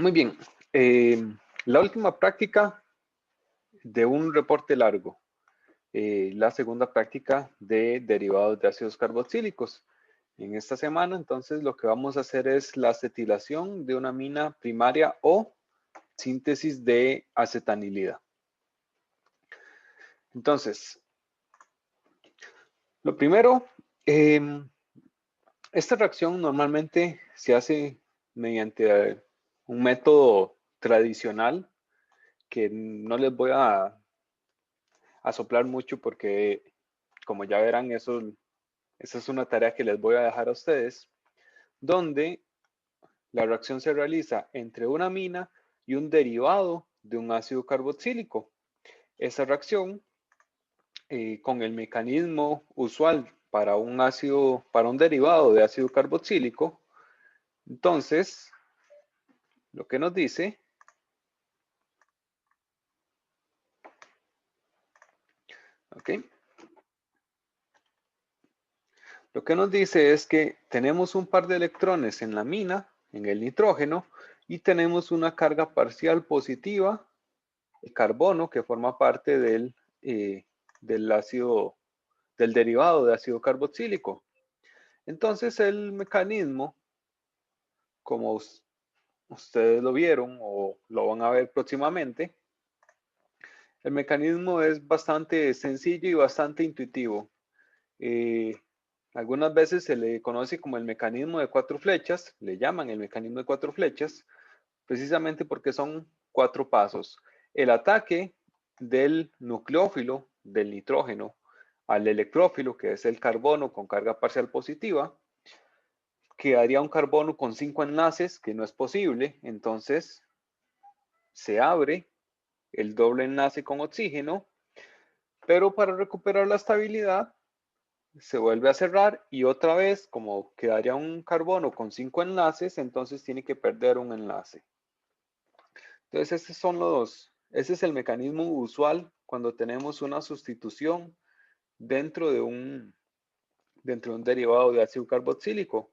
Muy bien. La última práctica de un reporte largo. La segunda práctica de derivados de ácidos carboxílicos. En esta semana, entonces, lo que vamos a hacer es la acetilación de una amina primaria o síntesis de acetanilida. Entonces, lo primero, esta reacción normalmente se hace mediante un método tradicional que no les voy a soplar mucho porque, como ya verán, esa es una tarea que les voy a dejar a ustedes, donde la reacción se realiza entre una amina y un derivado de un ácido carboxílico. Esa reacción, con el mecanismo usual para un derivado de ácido carboxílico, entonces, lo que nos dice, ¿ok? Lo que nos dice es que tenemos un par de electrones en la amina, en el nitrógeno, y tenemos una carga parcial positiva de carbono que forma parte del derivado de ácido carboxílico. Entonces el mecanismo, como ustedes lo vieron o lo van a ver próximamente, el mecanismo es bastante sencillo y bastante intuitivo. Algunas veces se le conoce como el mecanismo de 4 flechas, le llaman el mecanismo de 4 flechas, precisamente porque son 4 pasos. El ataque del nucleófilo del nitrógeno al electrófilo, que es el carbono con carga parcial positiva, que haría un carbono con 5 enlaces, que no es posible, entonces se abre el doble enlace con oxígeno, pero para recuperar la estabilidad se vuelve a cerrar y otra vez, como quedaría un carbono con 5 enlaces, entonces tiene que perder un enlace. Entonces, ese es el mecanismo usual cuando tenemos una sustitución dentro de un derivado de ácido carboxílico.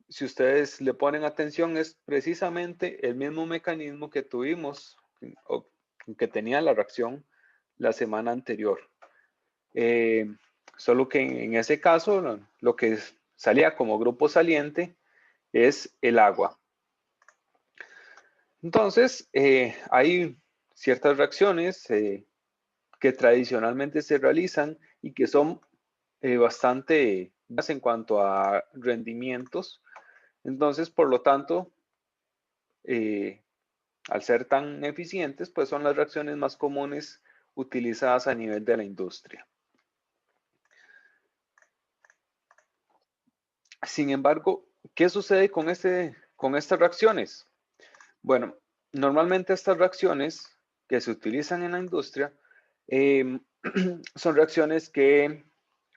Si ustedes le ponen atención, es precisamente el mismo mecanismo que tuvimos o que tenía la reacción la semana anterior. Solo que en ese caso, lo que salía como grupo saliente es el agua. Entonces, hay ciertas reacciones que tradicionalmente se realizan y que son bastante buenas en cuanto a rendimientos. Entonces, por lo tanto, al ser tan eficientes, pues son las reacciones más comunes utilizadas a nivel de la industria. Sin embargo, ¿qué sucede con estas reacciones? Bueno, normalmente estas reacciones que se utilizan en la industria son reacciones que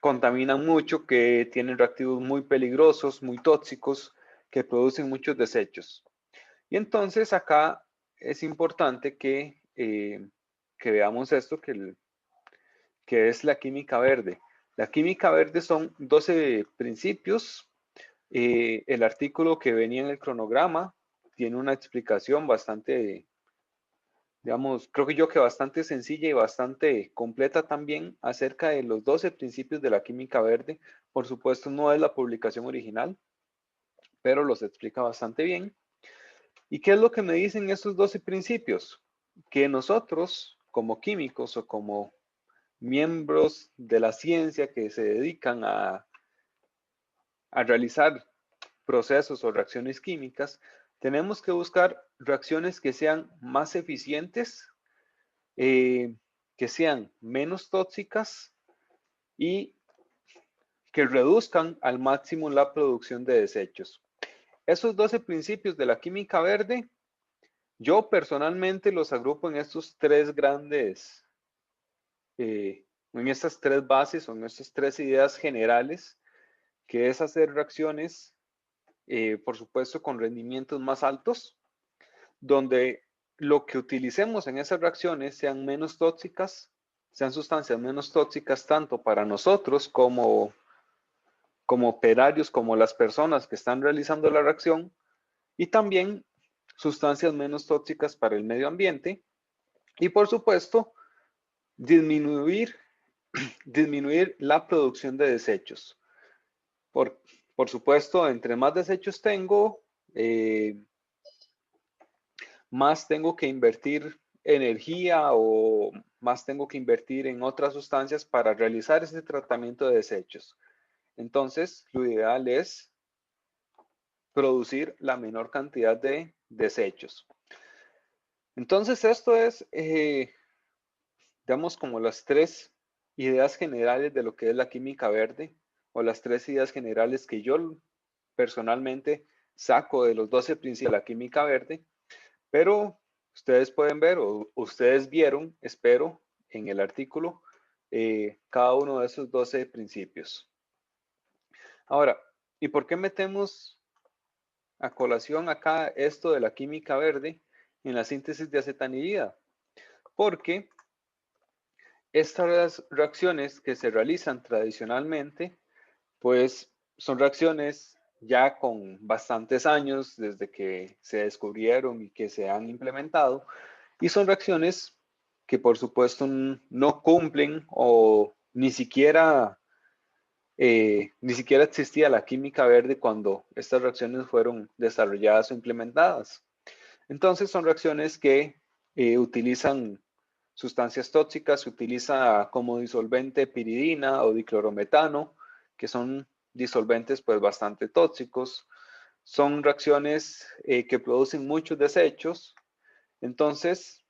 contaminan mucho, que tienen reactivos muy peligrosos, muy tóxicos, que producen muchos desechos. Y entonces acá es importante que veamos esto, que es la química verde. La química verde son 12 principios. El artículo que venía en el cronograma tiene una explicación bastante, digamos, creo que bastante sencilla y bastante completa también acerca de los 12 principios de la química verde. Por supuesto, no es la publicación original, pero los explica bastante bien. ¿Y qué es lo que me dicen estos 12 principios? Que nosotros, como químicos o como miembros de la ciencia que se dedican a realizar procesos o reacciones químicas, tenemos que buscar reacciones que sean más eficientes, que sean menos tóxicas y que reduzcan al máximo la producción de desechos. Esos 12 principios de la química verde, yo personalmente los agrupo en estos tres grandes, en estas tres bases o en estas tres ideas generales, que es hacer reacciones, por supuesto, con rendimientos más altos, donde lo que utilicemos en esas reacciones sean menos tóxicas, sean sustancias menos tóxicas tanto para nosotros como operarios, como las personas que están realizando la reacción, y también sustancias menos tóxicas para el medio ambiente y, por supuesto, disminuir la producción de desechos. Por supuesto, entre más desechos tengo, más tengo que invertir energía o más tengo que invertir en otras sustancias para realizar ese tratamiento de desechos. Entonces, lo ideal es producir la menor cantidad de desechos. Entonces, esto es, digamos, como las 3 ideas generales de lo que es la química verde, o las 3 ideas generales que yo personalmente saco de los 12 principios de la química verde, pero ustedes pueden ver, o ustedes vieron, espero, en el artículo, cada uno de esos 12 principios. Ahora, ¿y por qué metemos a colación acá esto de la química verde en la síntesis de acetanilida? Porque estas reacciones que se realizan tradicionalmente, pues son reacciones ya con bastantes años desde que se descubrieron y que se han implementado, y son reacciones que por supuesto no cumplen o ni siquiera existía la química verde cuando estas reacciones fueron desarrolladas o implementadas. Entonces son reacciones que utilizan sustancias tóxicas, se utiliza como disolvente piridina o diclorometano, que son disolventes pues bastante tóxicos. Son reacciones que producen muchos desechos. Entonces,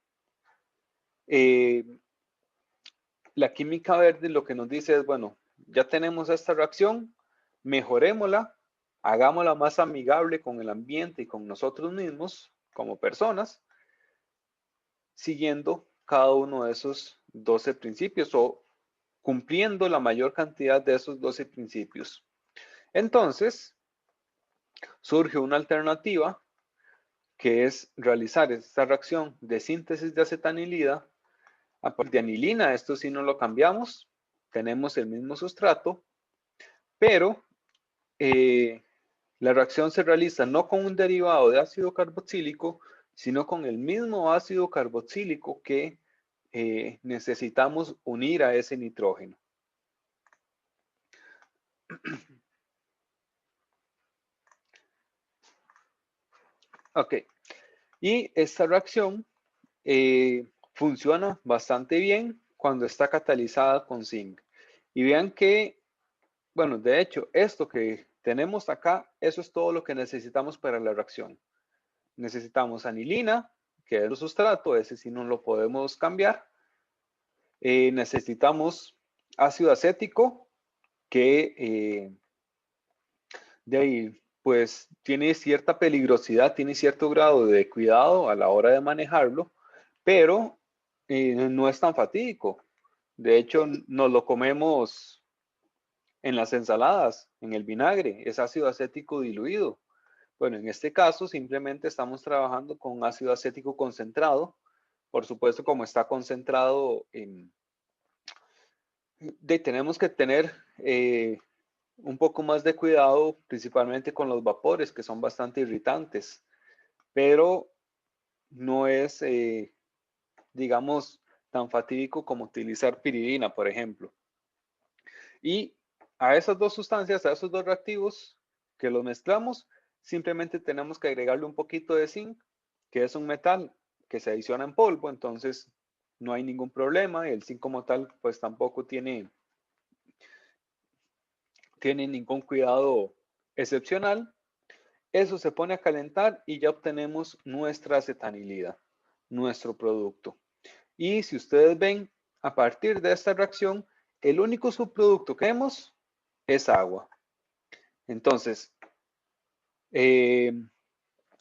la química verde lo que nos dice es, bueno, ya tenemos esta reacción, mejorémosla, hagámosla más amigable con el ambiente y con nosotros mismos como personas, siguiendo cada uno de esos 12 principios o cumpliendo la mayor cantidad de esos 12 principios. Entonces, surge una alternativa que es realizar esta reacción de síntesis de acetanilida a partir de anilina. Esto sí no lo cambiamos, tenemos el mismo sustrato, pero la reacción se realiza no con un derivado de ácido carboxílico, sino con el mismo ácido carboxílico que necesitamos unir a ese nitrógeno. Ok, y esta reacción funciona bastante bien cuando está catalizada con zinc. Y vean que, bueno, de hecho, esto que tenemos acá, eso es todo lo que necesitamos para la reacción. Necesitamos anilina, que es el sustrato, ese sí no lo podemos cambiar. Necesitamos ácido acético, que de ahí, pues tiene cierta peligrosidad, tiene cierto grado de cuidado a la hora de manejarlo, pero no es tan fatídico. De hecho, nos lo comemos en las ensaladas, en el vinagre, es ácido acético diluido. Bueno, en este caso simplemente estamos trabajando con ácido acético concentrado. Por supuesto, como está concentrado, tenemos que tener un poco más de cuidado, principalmente con los vapores, que son bastante irritantes, pero no es, digamos, tan fatídico como utilizar piridina, por ejemplo. Y a esas dos sustancias, a esos dos reactivos que los mezclamos, simplemente tenemos que agregarle un poquito de zinc, que es un metal que se adiciona en polvo, entonces no hay ningún problema. El zinc como tal, pues tampoco tiene ningún cuidado excepcional. Eso se pone a calentar y ya obtenemos nuestra acetanilida, nuestro producto. Y si ustedes ven, a partir de esta reacción, el único subproducto que tenemos es agua. Entonces,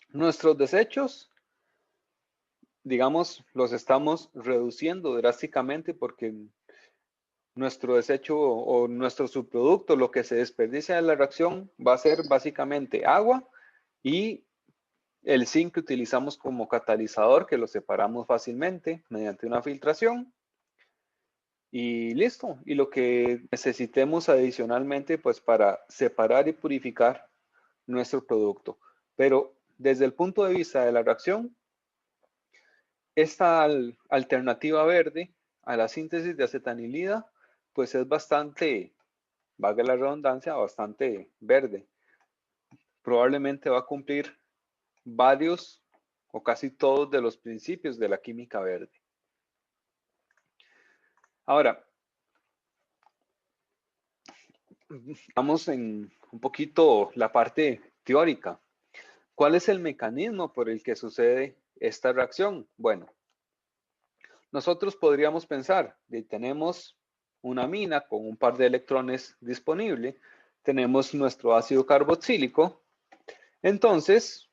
nuestros desechos, digamos, los estamos reduciendo drásticamente porque nuestro desecho o nuestro subproducto, lo que se desperdicia de la reacción, va a ser básicamente agua y el zinc que utilizamos como catalizador, que lo separamos fácilmente mediante una filtración. Y listo. Y lo que necesitemos adicionalmente, pues para separar y purificar nuestro producto. Pero desde el punto de vista de la reacción, esta alternativa verde a la síntesis de acetanilida, pues es bastante, valga la redundancia, bastante verde. Probablemente va a cumplir varios o casi todos de los principios de la química verde. Ahora, vamos en un poquito la parte teórica. ¿Cuál es el mecanismo por el que sucede esta reacción? Bueno, nosotros podríamos pensar que tenemos una amina con un par de electrones disponible, tenemos nuestro ácido carboxílico, entonces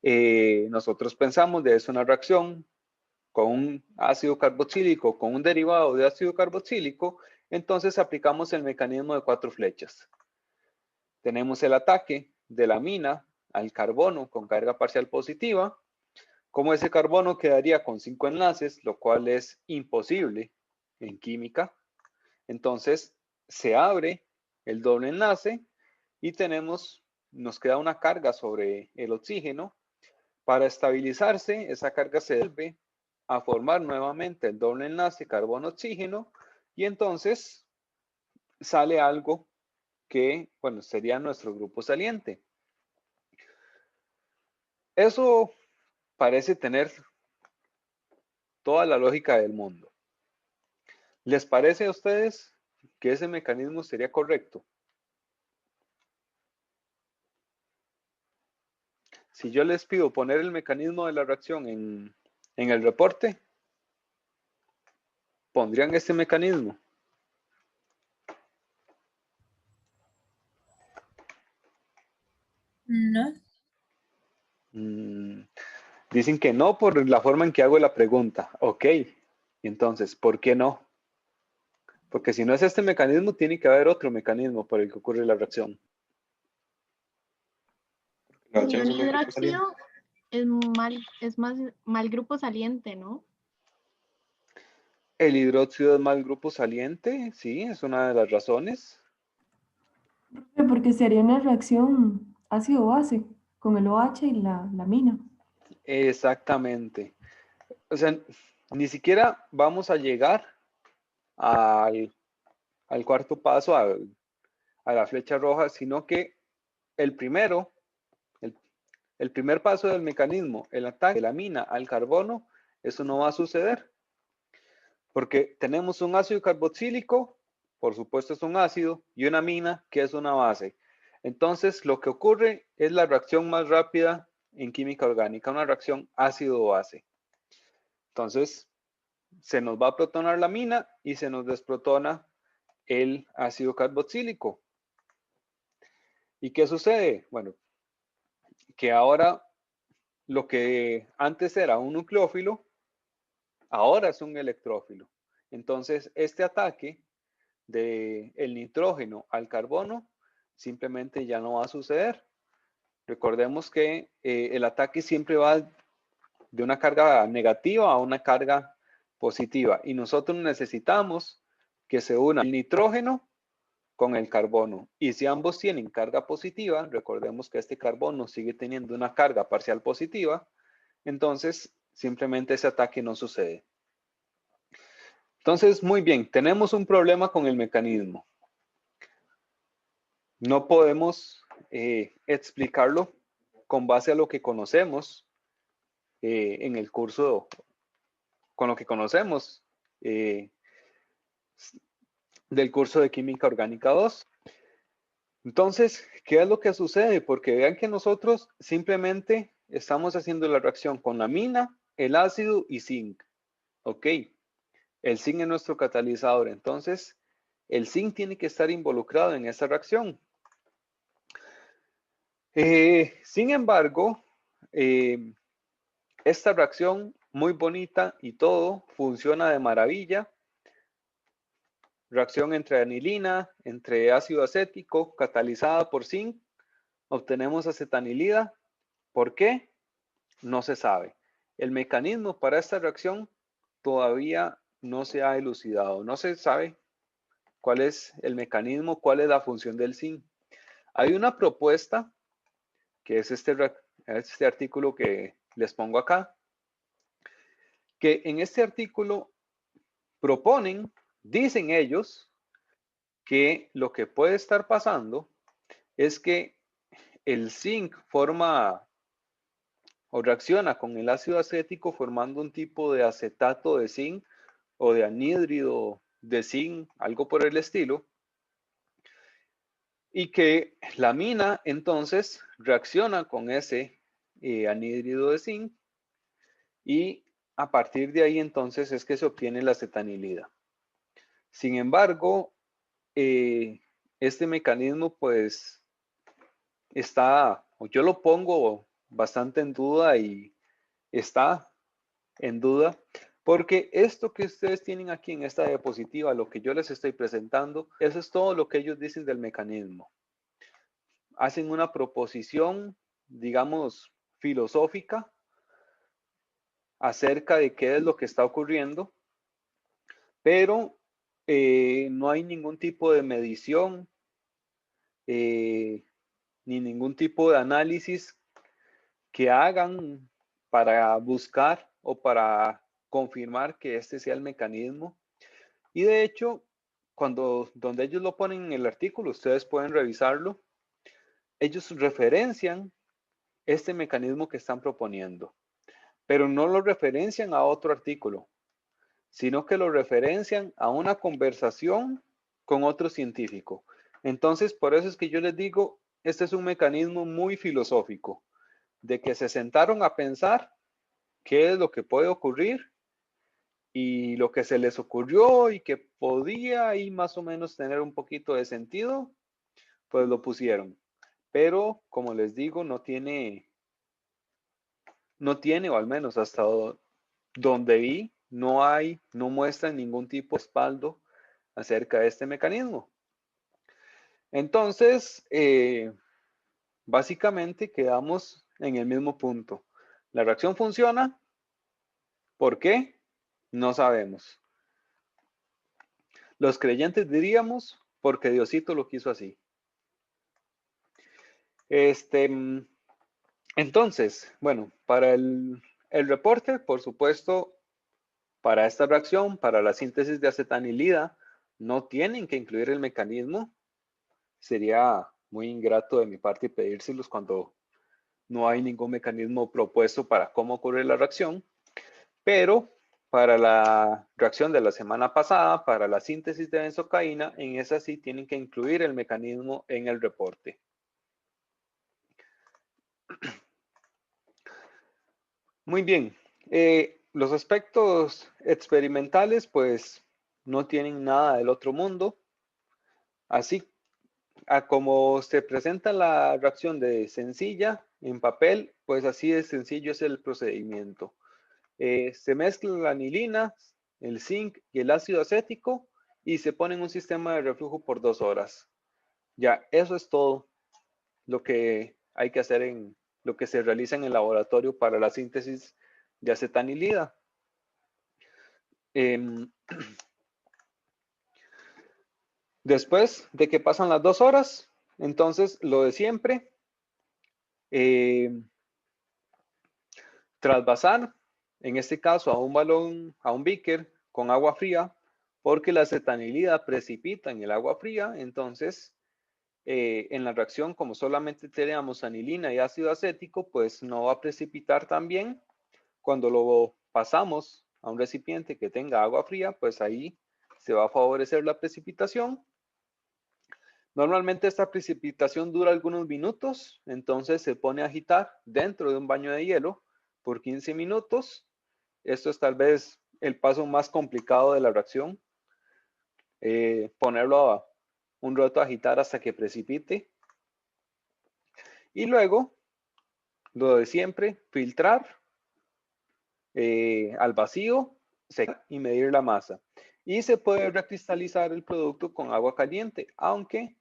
nosotros pensamos que es una reacción con un ácido carboxílico, con un derivado de ácido carboxílico, entonces aplicamos el mecanismo de 4 flechas. Tenemos el ataque de la amina al carbono con carga parcial positiva. Como ese carbono quedaría con 5 enlaces, lo cual es imposible en química, entonces se abre el doble enlace y nos queda una carga sobre el oxígeno. Para estabilizarse, esa carga se vuelve a formar nuevamente el doble enlace carbono-oxígeno y entonces sale algo que, bueno, sería nuestro grupo saliente. Eso parece tener toda la lógica del mundo. ¿Les parece a ustedes que ese mecanismo sería correcto? Si yo les pido poner el mecanismo de la reacción en el reporte, ¿pondrían este mecanismo? No. Dicen que no por la forma en que hago la pregunta. Ok, entonces, ¿por qué no? Porque si no es este mecanismo, tiene que haber otro mecanismo por el que ocurre la reacción. La Y reacción el es un grupo saliente. hidróxido es más mal grupo saliente, ¿no? El hidróxido es mal grupo saliente, sí, es una de las razones. Porque sería una reacción ácido-base con el OH y la amina. Exactamente. O sea, ni siquiera vamos a llegar al cuarto paso, a la flecha roja, sino que el primero, el primer paso del mecanismo, el ataque de la amina al carbono, eso no va a suceder. Porque tenemos un ácido carboxílico, por supuesto es un ácido, y una amina que es una base. Entonces, lo que ocurre es la reacción más rápida en química orgánica, una reacción ácido-base. Entonces, se nos va a protonar la amina y se nos desprotona el ácido carboxílico. ¿Y qué sucede? Bueno, que ahora lo que antes era un nucleófilo, ahora es un electrófilo. Entonces, este ataque del nitrógeno al carbono simplemente ya no va a suceder. Recordemos que el ataque siempre va de una carga negativa a una carga positiva y nosotros necesitamos que se una el nitrógeno con el carbono, y si ambos tienen carga positiva, recordemos que este carbono sigue teniendo una carga parcial positiva, entonces simplemente ese ataque no sucede. Entonces, muy bien, tenemos un problema con el mecanismo. No podemos explicarlo con base a lo que conocemos en el curso, con lo que conocemos del curso de Química Orgánica 2. Entonces, ¿qué es lo que sucede? Porque vean que nosotros simplemente estamos haciendo la reacción con la amina, el ácido y zinc. Ok, el zinc es nuestro catalizador, entonces el zinc tiene que estar involucrado en esta reacción. Sin embargo, esta reacción muy bonita y todo funciona de maravilla. Reacción entre anilina, entre ácido acético, catalizada por zinc, obtenemos acetanilida. ¿Por qué? No se sabe. El mecanismo para esta reacción todavía no se ha elucidado. No se sabe cuál es el mecanismo, cuál es la función del zinc. Hay una propuesta que es este artículo que les pongo acá, que en este artículo proponen, dicen ellos, que lo que puede estar pasando es que el zinc forma o reacciona con el ácido acético formando un tipo de acetato de zinc o de anhídrido de zinc, algo por el estilo, y que la mina entonces reacciona con ese anhídrido de zinc y a partir de ahí entonces es que se obtiene la acetanilida. Sin embargo, este mecanismo pues está, o yo lo pongo bastante en duda y está en duda, porque esto que ustedes tienen aquí en esta diapositiva, lo que yo les estoy presentando, eso es todo lo que ellos dicen del mecanismo. Hacen una proposición, digamos, filosófica acerca de qué es lo que está ocurriendo, pero no hay ningún tipo de medición ni ningún tipo de análisis que hagan para buscar o para confirmar que este sea el mecanismo. Y de hecho, donde ellos lo ponen en el artículo, ustedes pueden revisarlo, ellos referencian este mecanismo que están proponiendo, pero no lo referencian a otro artículo, sino que lo referencian a una conversación con otro científico. Entonces, por eso es que yo les digo, este es un mecanismo muy filosófico, de que se sentaron a pensar qué es lo que puede ocurrir y lo que se les ocurrió y que podía ahí más o menos tener un poquito de sentido, pues lo pusieron. Pero, como les digo, no tiene, o al menos hasta donde vi, no muestra ningún tipo de respaldo acerca de este mecanismo. Entonces, básicamente quedamos en el mismo punto. La reacción funciona. ¿Por qué? No sabemos. Los creyentes diríamos, porque Diosito lo quiso así. Entonces, bueno, para el reporte, por supuesto, para esta reacción, para la síntesis de acetanilida, no tienen que incluir el mecanismo. Sería muy ingrato de mi parte pedírselos cuando no hay ningún mecanismo propuesto para cómo ocurre la reacción. Pero para la reacción de la semana pasada, para la síntesis de benzocaína, en esa sí tienen que incluir el mecanismo en el reporte. Muy bien. Los aspectos experimentales, pues, no tienen nada del otro mundo. Así como se presenta la reacción de sencilla en papel, pues así de sencillo es el procedimiento. Se mezcla la anilina, el zinc y el ácido acético y se pone en un sistema de reflujo por 2 horas. Ya, eso es todo lo que hay que hacer en lo que se realiza en el laboratorio para la síntesis de acetanilida. Después de que pasan las 2 horas, entonces lo de siempre, trasvasar, en este caso a un balón, a un beaker con agua fría, porque la acetanilida precipita en el agua fría, entonces en la reacción como solamente tenemos anilina y ácido acético, pues no va a precipitar tan bien. Cuando lo pasamos a un recipiente que tenga agua fría, pues ahí se va a favorecer la precipitación. Normalmente esta precipitación dura algunos minutos, entonces se pone a agitar dentro de un baño de hielo por 15 minutos. Esto es tal vez el paso más complicado de la reacción. Ponerlo un rato a agitar hasta que precipite. Y luego, lo de siempre, filtrar al vacío, secar y medir la masa. Y se puede recristalizar el producto con agua caliente, aunque,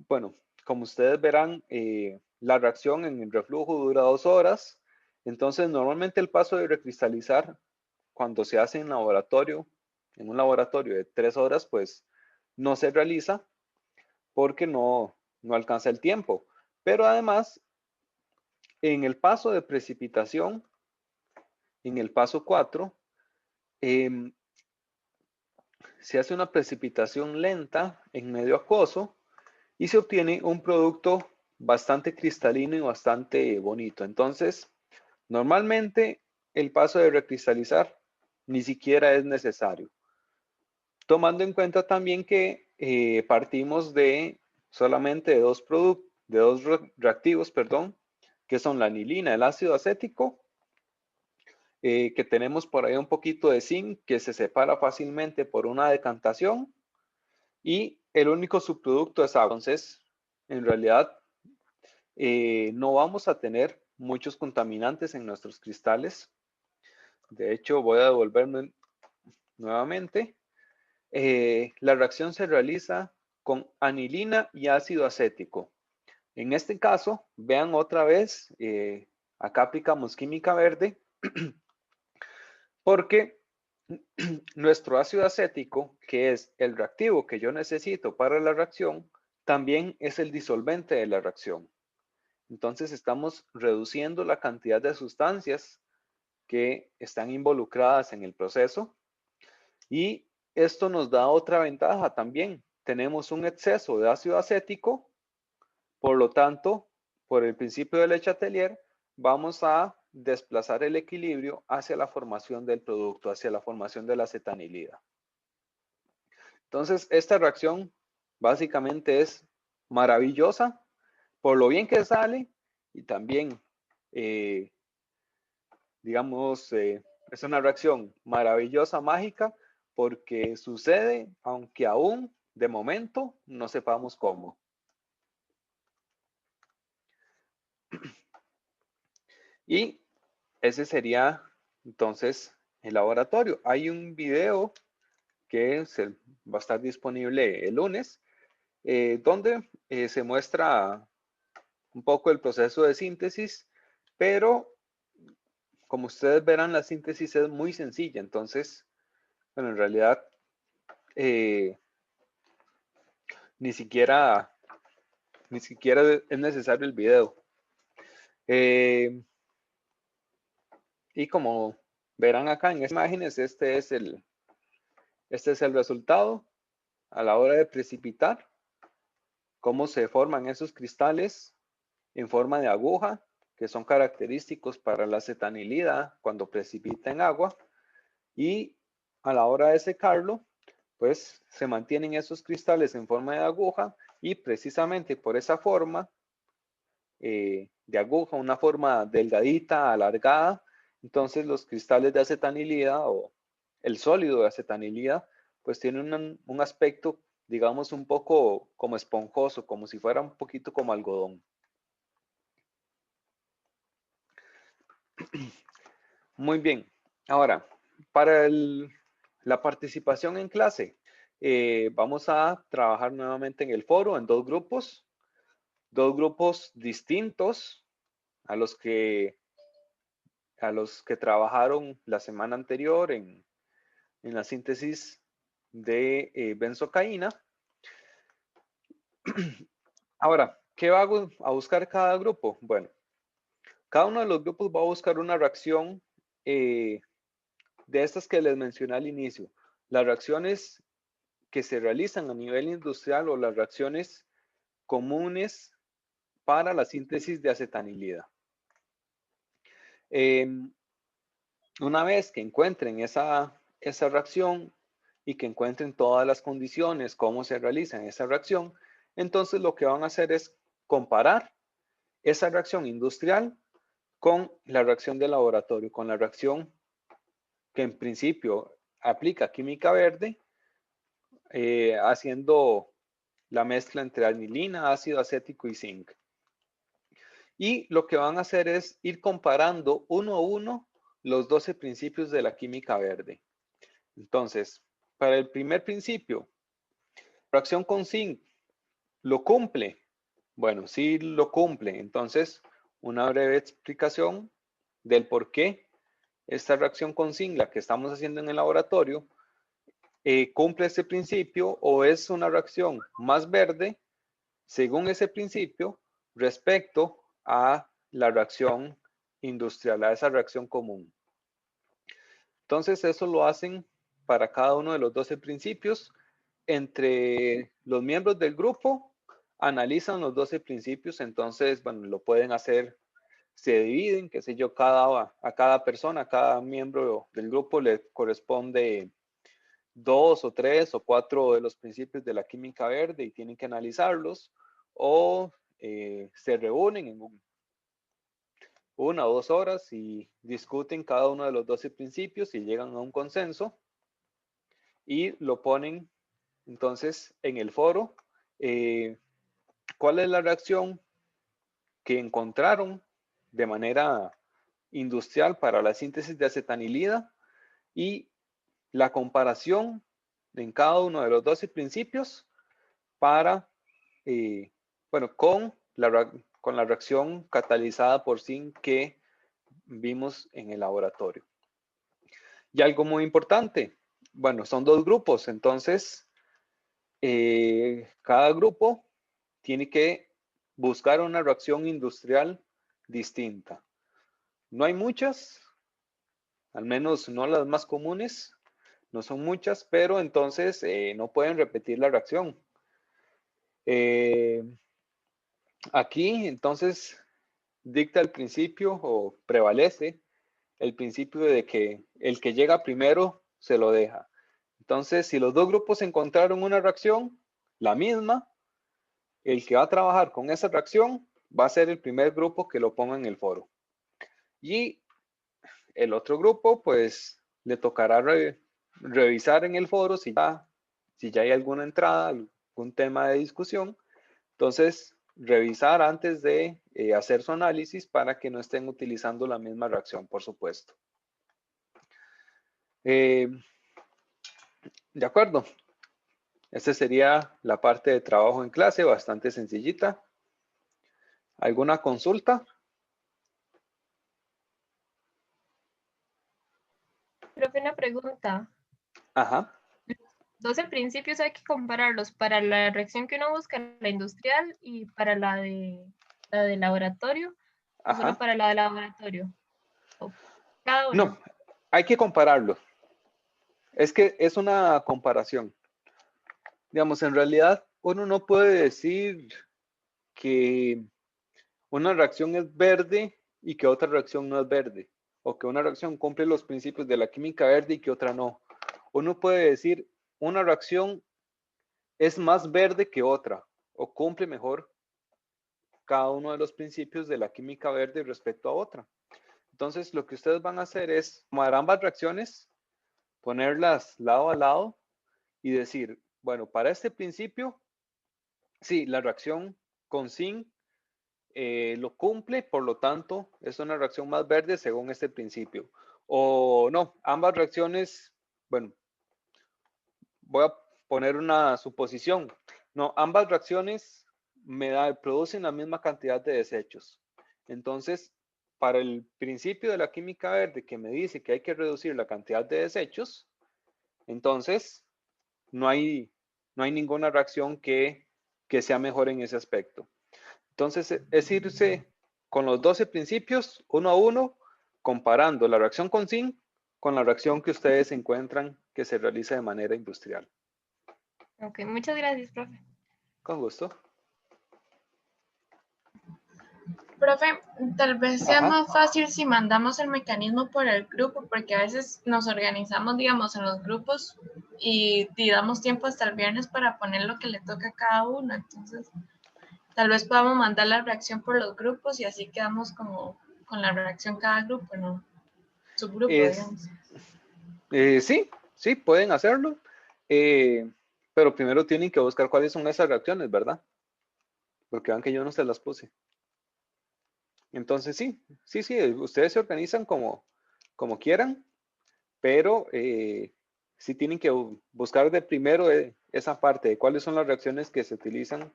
bueno, como ustedes verán, la reacción en el reflujo dura 2 horas. Entonces, normalmente el paso de recristalizar, cuando se hace en laboratorio, en un laboratorio de 3 horas, pues no se realiza porque no alcanza el tiempo. Pero además, En el paso de precipitación, en el paso 4, se hace una precipitación lenta en medio acuoso y se obtiene un producto bastante cristalino y bastante bonito. Entonces, normalmente el paso de recristalizar ni siquiera es necesario. Tomando en cuenta también que partimos de solamente de dos reactivos, que son la anilina, el ácido acético, que tenemos por ahí un poquito de zinc que se separa fácilmente por una decantación y el único subproducto es agua. Entonces, en realidad, no vamos a tener muchos contaminantes en nuestros cristales. De hecho, voy a devolverme nuevamente. La reacción se realiza con anilina y ácido acético. En este caso, vean otra vez, acá aplicamos química verde, porque nuestro ácido acético, que es el reactivo que yo necesito para la reacción, también es el disolvente de la reacción. Entonces estamos reduciendo la cantidad de sustancias que están involucradas en el proceso y esto nos da otra ventaja también. Tenemos un exceso de ácido acético, por lo tanto, por el principio de Le Chatelier, vamos a desplazar el equilibrio hacia la formación del producto, hacia la formación de la acetanilida. Entonces, esta reacción básicamente es maravillosa por lo bien que sale y también, digamos, es una reacción maravillosa, mágica, porque sucede, aunque aún de momento no sepamos cómo. Y ese sería entonces el laboratorio. Hay un video que va a estar disponible el lunes, donde se muestra un poco el proceso de síntesis, pero como ustedes verán, la síntesis es muy sencilla. Entonces, bueno, en realidad ni siquiera es necesario el video. Y como verán acá en estas imágenes, este es el resultado a la hora de precipitar, cómo se forman esos cristales en forma de aguja, que son característicos para la acetanilida cuando precipita en agua, y a la hora de secarlo, pues se mantienen esos cristales en forma de aguja y precisamente por esa forma de aguja, una forma delgadita, alargada, entonces los cristales de acetanilida o el sólido de acetanilida pues tienen un aspecto, digamos, un poco como esponjoso, como si fuera un poquito como algodón. Muy bien. Ahora, para la participación en clase, vamos a trabajar nuevamente en el foro en dos grupos distintos a los que trabajaron la semana anterior en la síntesis de benzocaína. Ahora, ¿qué va a buscar cada grupo? Bueno, cada uno de los grupos va a buscar una reacción de estas que les mencioné al inicio. Las reacciones que se realizan a nivel industrial o las reacciones comunes para la síntesis de acetanilida. Una vez que encuentren esa reacción y que encuentren todas las condiciones, cómo se realiza esa reacción, entonces lo que van a hacer es comparar esa reacción industrial con la reacción de laboratorio, con la reacción que en principio aplica química verde, haciendo la mezcla entre anilina, ácido acético y zinc. Y lo que van a hacer es ir comparando uno a uno los 12 principios de la química verde. Entonces, para el primer principio, reacción con zinc, ¿lo cumple? Bueno, sí lo cumple. Entonces, una breve explicación del por qué esta reacción con zinc, la que estamos haciendo en el laboratorio, cumple este principio o es una reacción más verde según ese principio respecto a la reacción industrial, a esa reacción común. Entonces, eso lo hacen para cada uno de los 12 principios. Entre los miembros del grupo analizan los 12 principios, entonces, bueno, lo pueden hacer, se dividen, qué sé yo, a cada persona, a cada miembro del grupo le corresponde 2 o 3 o 4 de los principios de la química verde y tienen que analizarlos, o se reúnen en 1 o 2 horas y discuten cada uno de los 12 principios y llegan a un consenso y lo ponen entonces en el foro. ¿Cuál es la reacción que encontraron de manera industrial para la síntesis de acetanilida y la comparación en cada uno de los 12 principios para, bueno, con la reacción catalizada por zinc que vimos en el laboratorio? Y algo muy importante, bueno, son 2 grupos, entonces cada grupo tiene que buscar una reacción industrial distinta. No hay muchas, al menos no las más comunes, no son muchas, pero entonces no pueden repetir la reacción. Aquí entonces dicta el principio o prevalece el principio de que el que llega primero se lo deja. Entonces, si los 2 grupos encontraron una reacción, la misma, el que va a trabajar con esa reacción va a ser el primer grupo que lo ponga en el foro. Y el otro grupo, pues, le tocará revisar en el foro si ya hay alguna entrada, algún tema de discusión. Entonces, revisar antes de hacer su análisis para que no estén utilizando la misma reacción, por supuesto. De acuerdo. Esta sería la parte de trabajo en clase, bastante sencillita. ¿Alguna consulta? Profe, una pregunta. Ajá. 12 principios hay que compararlos para la reacción que uno busca, la industrial, y para la de laboratorio, o solo Ajá. para la de laboratorio. O cada uno. No, hay que compararlo. Es que es una comparación. Digamos, en realidad uno no puede decir que una reacción es verde y que otra reacción no es verde, o que una reacción cumple los principios de la química verde y que otra no. Uno puede decir una reacción es más verde que otra, o cumple mejor cada uno de los principios de la química verde respecto a otra. Entonces, lo que ustedes van a hacer es tomar ambas reacciones, ponerlas lado a lado y decir, bueno, para este principio, sí, la reacción con zinc lo cumple, por lo tanto, es una reacción más verde según este principio. O no, ambas reacciones, bueno, voy a poner una suposición. No, ambas reacciones producen la misma cantidad de desechos. Entonces, para el principio de la química verde que me dice que hay que reducir la cantidad de desechos, entonces no hay ninguna reacción que sea mejor en ese aspecto. Entonces, es irse con los 12 principios, uno a uno, comparando la reacción con zinc con la reacción que ustedes encuentran que se realiza de manera industrial. Ok, muchas gracias, profe. Con gusto. Profe, tal vez sea Ajá. más fácil si mandamos el mecanismo por el grupo, porque a veces nos organizamos, digamos, en los grupos y damos tiempo hasta el viernes para poner lo que le toca a cada uno. Entonces, tal vez podamos mandar la reacción por los grupos y así quedamos como con la reacción cada grupo, ¿no? Subgrupo, digamos. Sí, pueden hacerlo. Pero primero tienen que buscar cuáles son esas reacciones, ¿verdad? Porque vean que yo no se las puse. Entonces, sí, ustedes se organizan como quieran, pero sí tienen que buscar de primero esa parte de cuáles son las reacciones que se utilizan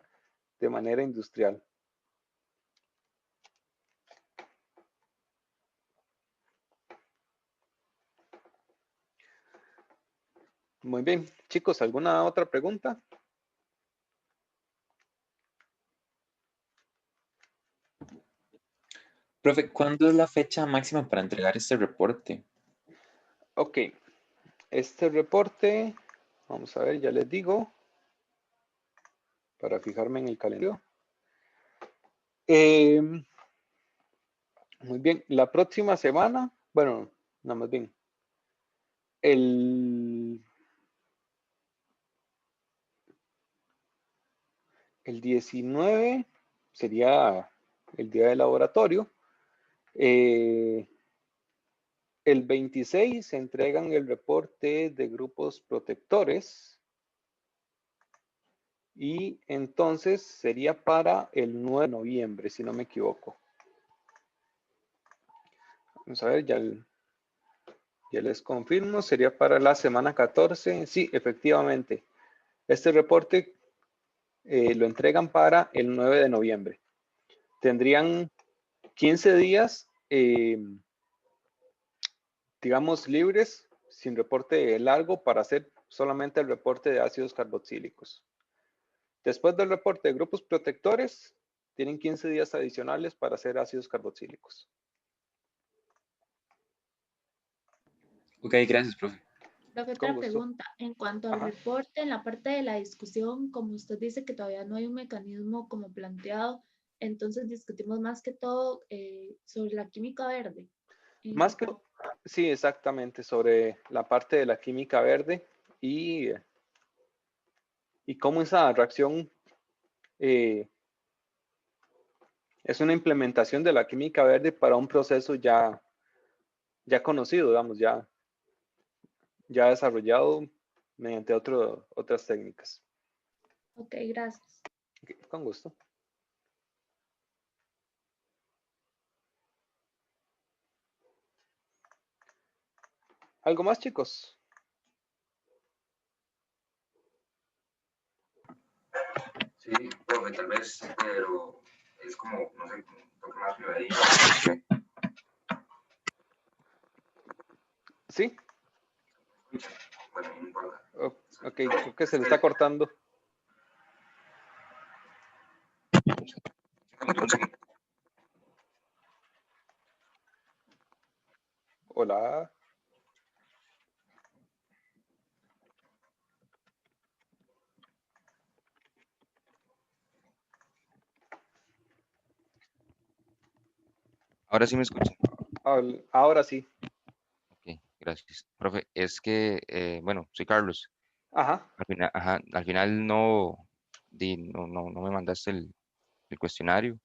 de manera industrial. Muy bien, chicos, ¿alguna otra pregunta? Profe, ¿cuándo es la fecha máxima para entregar este reporte? Ok, este reporte, vamos a ver, ya les digo, para fijarme en el calendario. Muy bien, la próxima semana, bueno, no, más bien, el 19 sería el día del laboratorio. El 26 se entregan el reporte de grupos protectores. Y entonces sería para el 9 de noviembre, si no me equivoco. Vamos a ver, ya les confirmo, sería para la semana 14. Sí, efectivamente. Este reporte lo entregan para el 9 de noviembre. Tendrían 15 días, digamos, libres, sin reporte largo, para hacer solamente el reporte de ácidos carboxílicos. Después del reporte de grupos protectores, tienen 15 días adicionales para hacer ácidos carboxílicos. Ok, gracias, profe. Profe, Con otra gusto. pregunta. En cuanto al Ajá. reporte, en la parte de la discusión, como usted dice que todavía no hay un mecanismo como planteado, entonces discutimos más que todo sobre la química verde. Más que, sí, exactamente, sobre la parte de la química verde y cómo esa reacción es una implementación de la química verde para un proceso ya conocido, digamos, ya desarrollado mediante otras técnicas. Ok, gracias. Okay, con gusto. ¿Algo más, chicos? Sí, profe, tal vez, pero es como, no sé, un toque más privadito. ¿Sí? Bueno, no importa. Ok, creo que se le está cortando. Hola. Ahora sí me escuchan. Ahora sí. Ok, gracias. Profe, es que, bueno, soy Carlos. Ajá. Al final no me mandaste el cuestionario.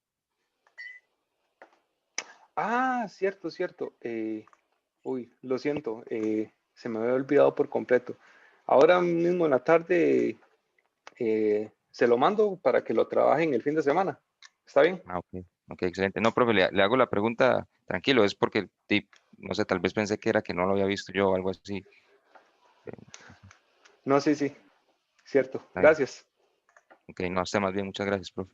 Ah, cierto, cierto. Uy, lo siento. Se me había olvidado por completo. Ahora mismo en la tarde se lo mando para que lo trabajen el fin de semana. ¿Está bien? Ah, ok, excelente. No, profe, le hago la pregunta tranquilo, es porque, no sé, tal vez pensé que era que no lo había visto yo o algo así. Eh, No, sí, sí. Cierto. Está bien. Gracias. Ok, no, está más bien, muchas gracias, profe.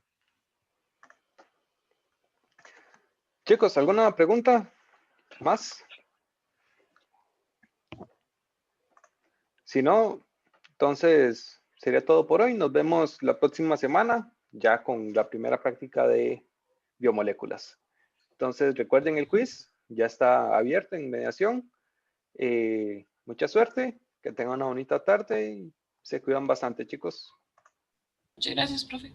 Chicos, ¿alguna pregunta más? Si no, entonces sería todo por hoy. Nos vemos la próxima semana ya con la primera práctica de biomoléculas. Entonces recuerden el quiz, ya está abierto en mediación. Mucha suerte, que tengan una bonita tarde y se cuidan bastante, chicos. Muchas gracias, profe.